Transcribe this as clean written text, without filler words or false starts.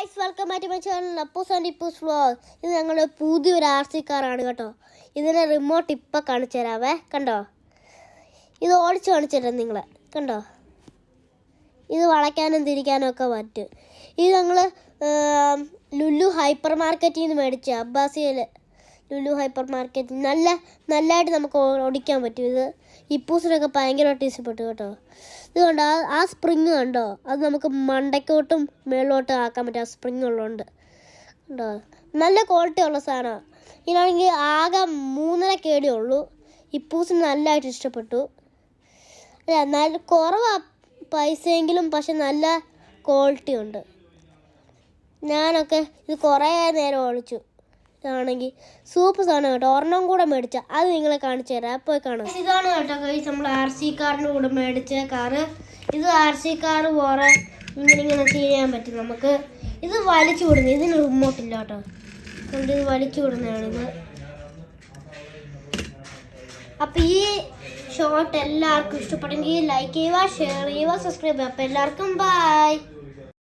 Guys, welcome back to my channel Appoos and Ippoos vlog. ഇത് ഞങ്ങളുടെ പുതിയൊരു RC കാറാണ് കേട്ടോ. ഇതിൻ്റെ റിമോട്ട് ഇപ്പം കാണിച്ചു തരാവേ. കണ്ടോ, ഇത് ഓടിച്ച് കാണിച്ചു തരാം നിങ്ങളെ. കണ്ടോ, ഇത് വളയ്ക്കാനും തിരിക്കാനും ഒക്കെ പറ്റും. ഇത് ഞങ്ങൾ ലുലു ഹൈപ്പർ മാർക്കറ്റിൽ നിന്ന് മേടിച്ച അബ്ബാസിയിൽ ലുലു ഹൈപ്പർ മാർക്കറ്റിൽ നല്ലതായിട്ട് നമുക്ക് ഓടിക്കാൻ പറ്റും. ഇത് ഇപ്പൂസിനൊക്കെ ഭയങ്കരമായിട്ട് ഇഷ്ടപ്പെട്ടു കേട്ടോ. ഇത് കണ്ടോ, ആ സ്പ്രിങ് കണ്ടോ, അത് നമുക്ക് മണ്ടയ്ക്കോട്ടും മേളിലോട്ടും ആക്കാൻ പറ്റും. ആ സ്പ്രിങ് ഉള്ളതുകൊണ്ട് കണ്ടോ, നല്ല ക്വാളിറ്റി ഉള്ള സാധനമാണ്. ഇതിനാണെങ്കിൽ ആകെ 3.5 KD ഉള്ളൂ. ഇപ്പൂസിന് നല്ലതായിട്ട് ഇഷ്ടപ്പെട്ടു. അല്ല, നല്ല കുറവാണ് പൈസയെങ്കിലും, പക്ഷെ നല്ല ക്വാളിറ്റി ഉണ്ട്. ഞാനൊക്കെ ഇത് കുറേ നേരം ഓടിച്ചു. ഇതാണെങ്കിൽ സൂപ്പർ സാധനം കേട്ടോ. ഒരെണ്ണം കൂടെ മേടിച്ച അത് നിങ്ങളെ കാണിച്ചു തരാം, പോയി കാണാം. ഇതാണ് കേട്ടോ ഗൈസ്, നമ്മൾ RC കാറിൻ്റെ കൂടെ മേടിച്ച കാറ്. ഇത് RC കാറ് പോലെ ഇങ്ങനെ ചെയ്യാൻ പറ്റും നമുക്ക്. ഇത് വലിച്ചു വിടുന്നത്, ഇതിന് റിമോട്ടില്ല കേട്ടോ. കൊണ്ട് ഇത് വലിച്ചു വിടുന്നതാണിത്. അപ്പം ഈ ഷോർട്ട് എല്ലാവർക്കും ഇഷ്ടപ്പെട്ടെങ്കിൽ ലൈക്ക് ചെയ്യുക, ഷെയർ ചെയ്യുക, സബ്സ്ക്രൈബ് ചെയ്യുക. അപ്പം എല്ലാവർക്കും ബൈ.